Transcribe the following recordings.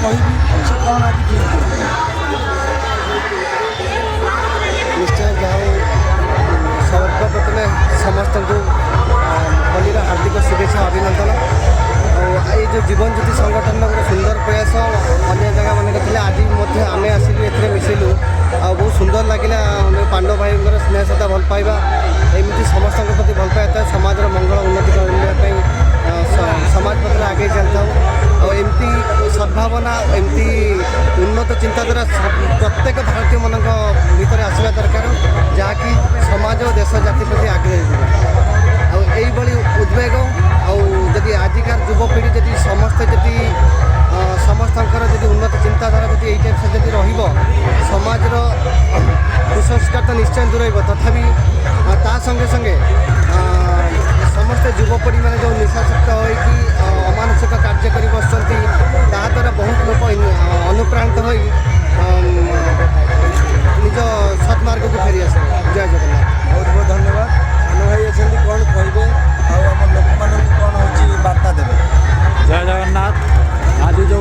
कहबी से कौन आज निश्चय जाओ सर्वप्रथमे समस्त को होली हार्दिक शुभेच्छा अभिनंदन और ये जो जीवन ज्योति संगठन गोटे सुंदर प्रयास अन्य जगह मानक थे आज आम आसिलु ए मिसिलु आ बहुत सुंदर लगे पांडव भाई स्नेह श्रद्धा भल पाइबा एमती समस्त प्रति भल पाइबा समाज मंगल उन्नति करने समाज पत्र आगे चलता एमती सद्भावना एमती उन्नत चिंताधारा प्रत्येक भारतीय मान भीतर आसवा दरकार जहाँकि समाज और देश जाति प्रति आगे आईभली उद्वेग आदि आजिकार युवपीढ़ी जदि समस्ते जदि समस्तंकर जदि उन्नत चिंताधारा जदि यही टाइप से जदि रहिबो समाजर कुसंस्कार तो निश्चय दूर तथापि ता संगे संगे समस्त युवपीढ़ी मैंने जो निशाशक्त होगी अमानुषिक कार्य कर बसुँच द्वारा बहुत लोग अनुप्राणित हो निज सत्मार्ग को फेरी आस। जय जगन्नाथ। बहुत बहुत धन्यवाद। सानो भाई अच्छा कौन कहे आम लोक मान कौन हो बार्ता देवे। जय जगन्नाथ। आज जो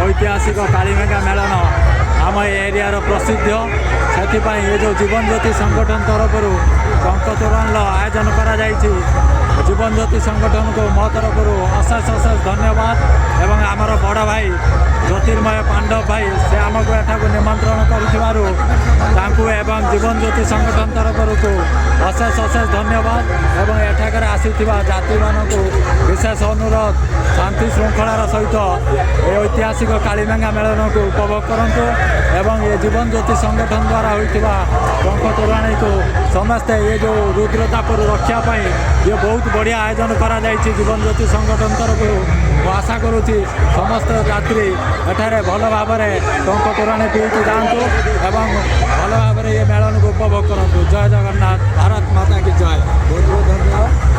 ऐतिहासिक कालीमेघा मेलन आम एरियार प्रसिद्ध से ये जो जीवन ज्योति संगठन तरफ टंक तोरण आयोजन करा जीवन ज्योति संगठन को मो तरफ अशेष अशेष धन्यवाद एवं आमर बड़ भाई ज्योतिर्मय पांडव भाई से आमको एठाक निमंत्रण करूँ एवं जीवन ज्योति संगठन तरफ को अशेष अशेष धन्यवाद एवं एठाकर आसीथिबा जाति मानक विशेष अनुरोध शांति श्रृंखलार सहित ये ऐतिहासिक कालीमेघा मेलन को उपभोग करंतु एवं ये जीवन ज्योति संगठन द्वारा होइथिबा टंक तोराणी को समस्ते ये जो रुद्रतापर रक्षा पाई ये बहुत बढ़िया आयोजन करा जायछि जीवन ज्योति संगठन तरफ आशा करुँची समस्त यात्री एठारे भल भाव टंक तोराणी पीकि जातु एवं भल भाव ये मेलन को उपभोग करूँ। जय जगन्नाथ। भारत माता की जय। बहुत बहुत धन्यवाद।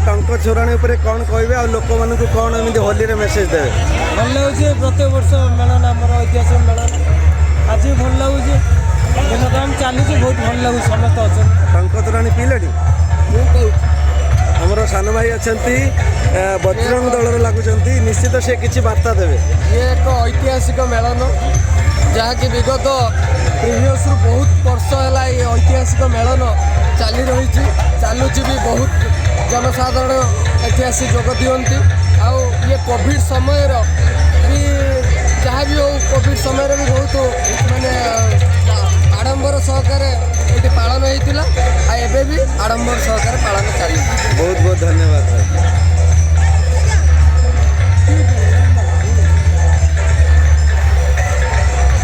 टंक चोराणी उपरे कौन कहे और लोक मान कौन एमती होली रे मेसेज देवे। भल लगे प्रत्येक वर्ष मेलन आम ऐतिहासिक मेलन आज भल लगे दिनदाम चली बहुत भल लगे समस्त अच्छा। टंक तोराणी पीले आमर सान भाई अच्छा बजरंग दल लगुच निश्चित से किसी बार्ता देवे। ये एक ऐतिहासिक मेलन जहाँकि विगत प्रिवियस बहुत वर्ष है ये ऐतिहासिक मेलन चली रही चलुची भी बहुत जनसाधारण ऐतिहासिक जोग दिखती आउ ये कोविड समय भी जहाँ भी हो कोविड समय भी बहुत माने आडंबर सहकार ये पालन होता एवं भी आडंबर सहकार पालन चली। बहुत बहुत धन्यवाद सर।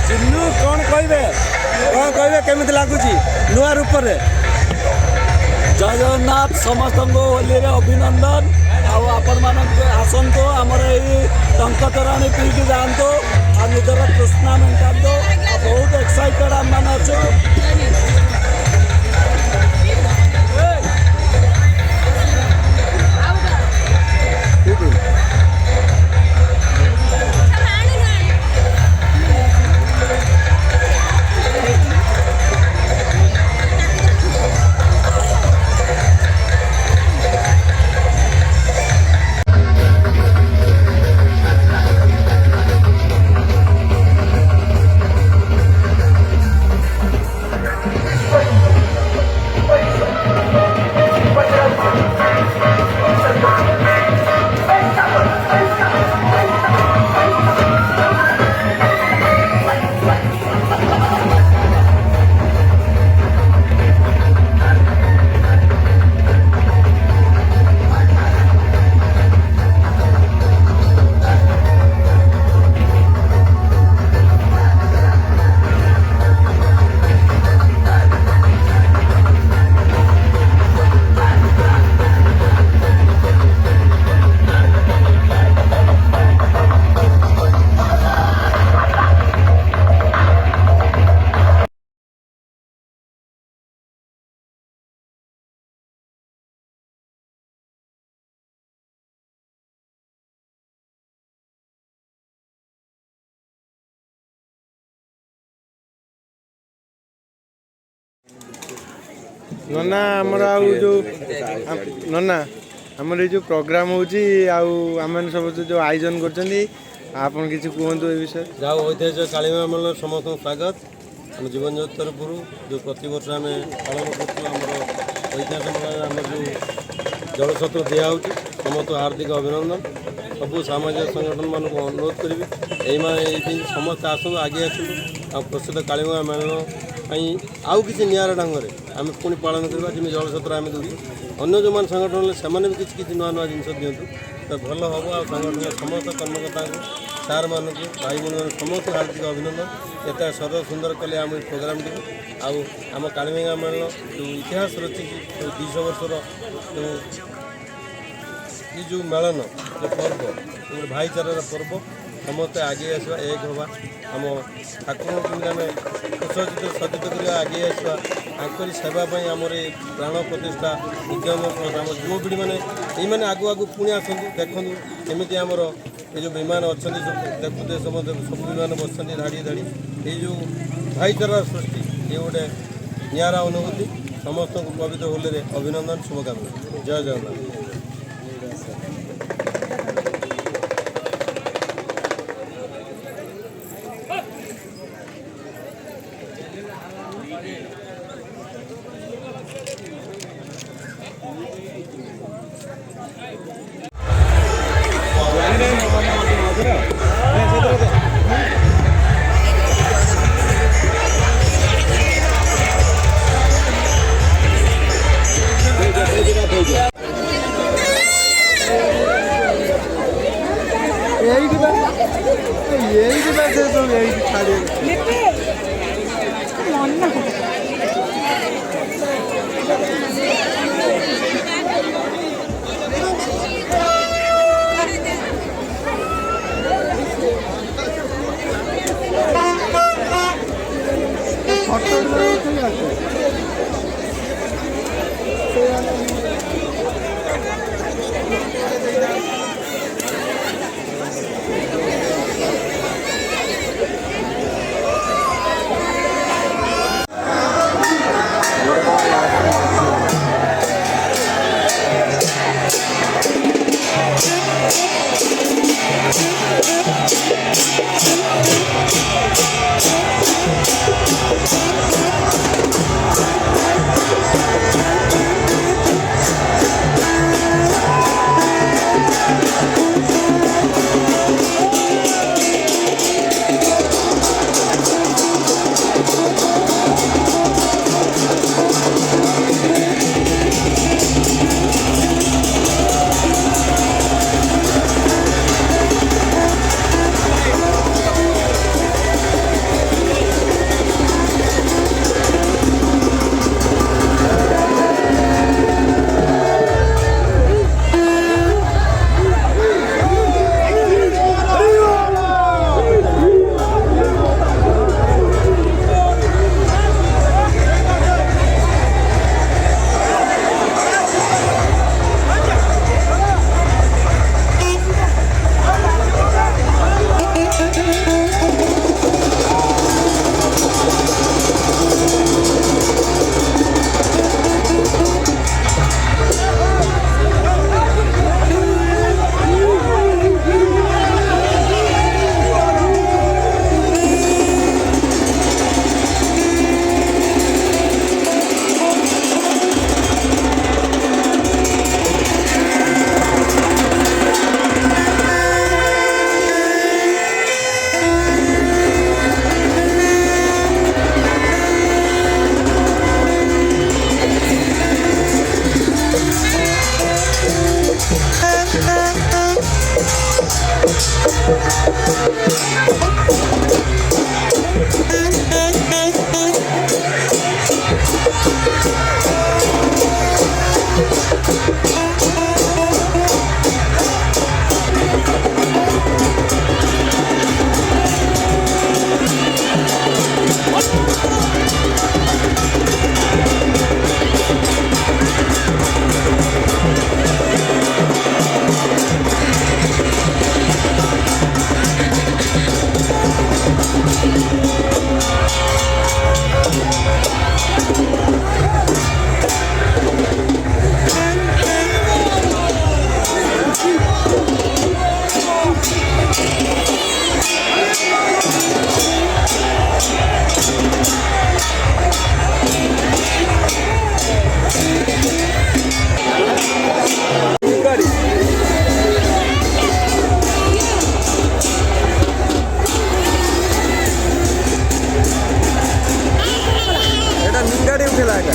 चिन्नू कौन कहे केमी लगुच नुआ रूप से। जय जगन्नाथ। समस्त होली अभिनंदन आपण मानक आसतु आमर ये टंक तोराणी पीकि जातु आ निजर तृष्णा मेटातु बहुत एक्साइटेड आम मैंने अच्छे। नना आमर आउ जो नना आमर ये जो प्रोग्राम होची आउ आमन सब जो आयोजन करछन्ती आपन किछि कहंतु ए विषय ଯାହା ଐତିହାସିକ କାଳିମା ମେଳ ସମସ୍ତଙ୍କୁ ସ୍ୱାଗତ ଆମ ଜୀବନ ଜ୍ୟୋତି ତରଫରୁ ଯେଉଁ ପ୍ରତିବର୍ଷ ଆମେ ପାଳନ କରୁଛୁ ଆମର ଐତିହାସିକ ମେଳାରେ ଆମର ଯେଉଁ ଜଳଛତ୍ର ଦିଆହେଉଛି ସମସ୍ତଙ୍କୁ ହାର୍ଦ୍ଦିକ ଅଭିନନ୍ଦନ ସବୁ ସାମାଜିକ ସଂଗଠନମାନଙ୍କୁ ଅନୁରୋଧ କରିବି ଏଇଠି ସମସ୍ତେ ଆସନ୍ତୁ ଆଗେଇ ଆସନ୍ତୁ ଆଉ ପ୍ରସିଦ୍ଧ କାଳିମା ମେଳନ ପାଇଁ ଆଉ କିଛି ନିଆରା ଢଙ୍ଗରେ ଆମେ ପୁଣି ପାଳନ କରିବା ଯେମିତି ଜଳଛତ୍ର ଆମେ ଦେଉଛୁ ଅନ୍ୟ ଯେଉଁମାନେ ସଂଗଠନ ହେଲେ ସେମାନେ ବି କିଛି କିଛି ନୂଆ ନୂଆ ଜିନିଷ ଦିଅନ୍ତୁ ତ ଭଲ ହେବ ଆଉ ସଂଗଠନର ସମସ୍ତ କର୍ମକର୍ତ୍ତାଙ୍କୁ ସାର୍ମାନଙ୍କୁ ଭାଇ ଭଉଣୀମାନଙ୍କୁ ସମସ୍ତଙ୍କୁ ହାର୍ଦ୍ଦିକ ଅଭିନନ୍ଦନ ଏତେ ସରଳ ସୁନ୍ଦର କଲେ ଆମ ଏ ପ୍ରୋଗ୍ରାମଟିକୁ ଆଉ ଆମ କାଳିମେଙ୍ଗା ମେଳନ ଯେଉଁ ଇତିହାସ ରଚିଛି ଯେଉଁ 200 ବର୍ଷର ଯେଉଁ ଏ ଯେଉଁ ମେଳନ ଯେଉଁ ପର୍ବ ଗୋଟେ ଭାଇଚାରାର ପର୍ବ ସମସ୍ତେ ଆଗେଇ ଆସିବା ଏକ ହେବା ଆମ ଠାକୁରଙ୍କୁ କେମିତି ଆମେ ସୁସଜ୍ଜିତ ସଜ୍ଜିତ କରିବା ଆଗେଇ ଆସିବା ତାଙ୍କରି ସେବା ପାଇଁ ଆମର ଏ ପ୍ରାଣ ପ୍ରତିଷ୍ଠା ଉଦ୍ୟମ ଆମ ଯୁବପିଢ଼ିମାନେ ଏଇମାନେ ଆଗୁ ଆଗକୁ ପୁଣି ଆସନ୍ତୁ ଦେଖନ୍ତୁ କେମିତି ଆମର ଏ ଯେଉଁ ବିମାନ ଅଛନ୍ତି ସବୁ ଦେଖୁଥିବେ ସମସ୍ତେ ସବୁ ବିମାନ ବସିଛନ୍ତି ଧାଡ଼ି ଧାଡ଼ି ଏଇ ଯେଉଁ ଭାଇଚାରାର ସୃଷ୍ଟି ଏ ଗୋଟେ ନିଆରା ଅନୁଭୂତି ସମସ୍ତଙ୍କୁ ପବିତ୍ର ହୋଲିରେ ଅଭିନନ୍ଦନ ଶୁଭକାମନା ଜୟ ଜଗନ୍ନାଥ। ହେଇଗଲା ଏକା।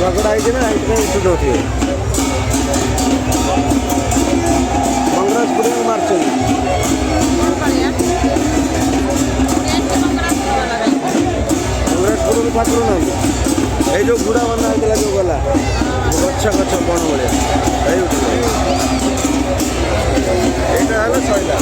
ଝଗଡ଼ା ହେଇଛି ନା ସେଇଥିପାଇଁ ଉଠୁ ଦେଉଥିବେ। କଂଗ୍ରେସ ପୁରୀକୁ ମାରୁଛନ୍ତି। କଂଗ୍ରେସ ପୁରୀକୁ ଠାକୁର ନାହାନ୍ତି। ଏଇ ଯେଉଁ ବୁଢ଼ା ବନ୍ଧା ହେଇଥିଲା ଯେଉଁ ଗଲା ଗଛ ବଣ ଭଳିଆ ଏଇ ଏଇଟା ହେଲେ ସଇଲା।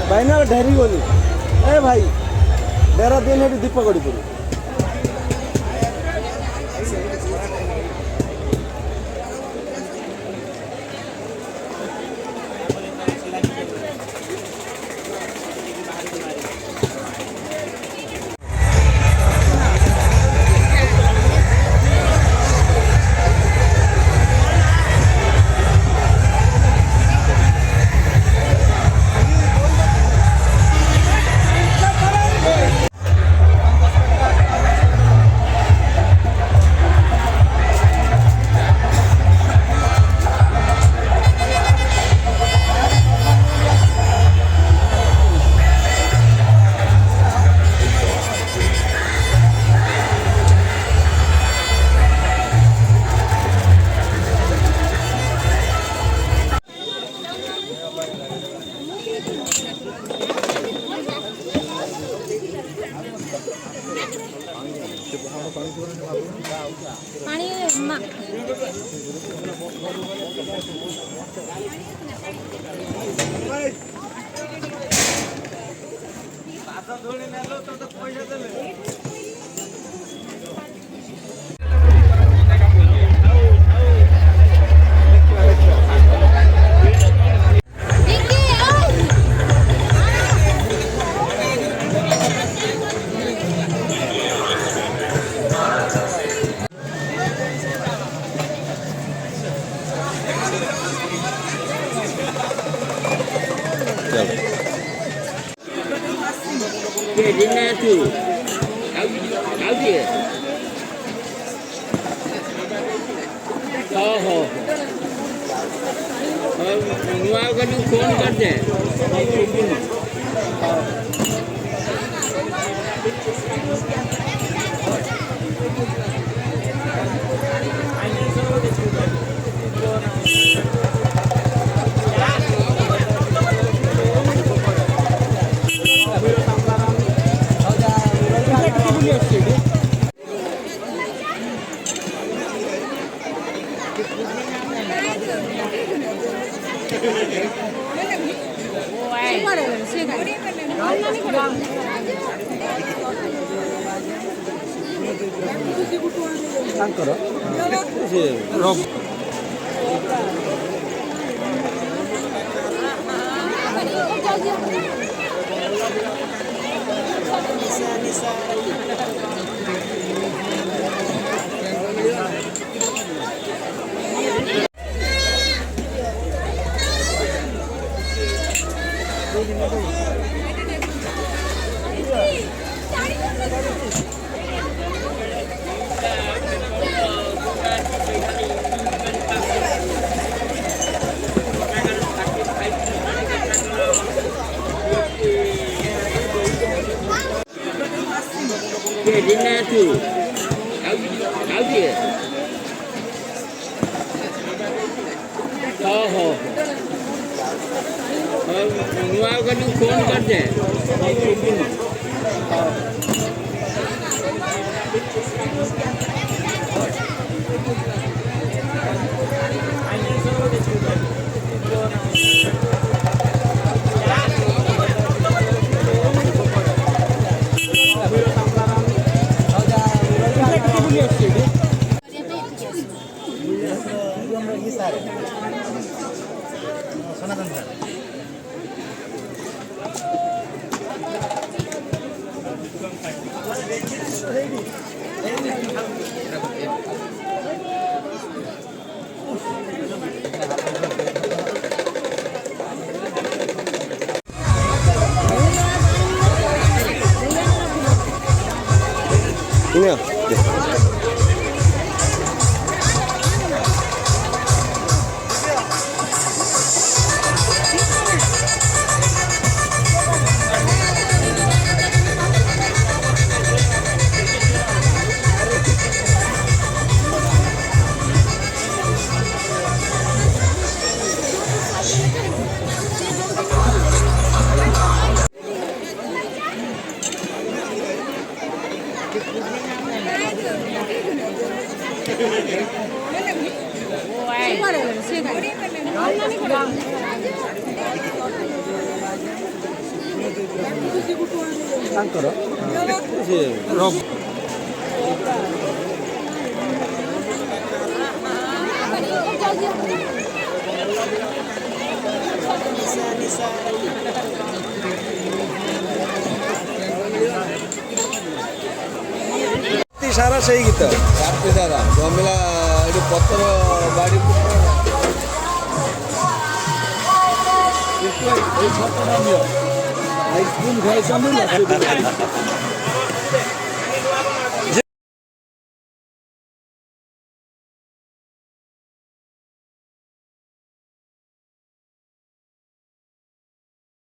भाई ना ढेरी गलु ए भाई डेरा दिन हेटी दीप गड़ी पड़ी पानी मा फोन कर दे फोन कर दे ସାରା ସେଇ ଗୀତ ରାତି ସାରା ଜମିଲା ଏଠି ପଥର ବାଡ଼ି आइसक्रीम खाई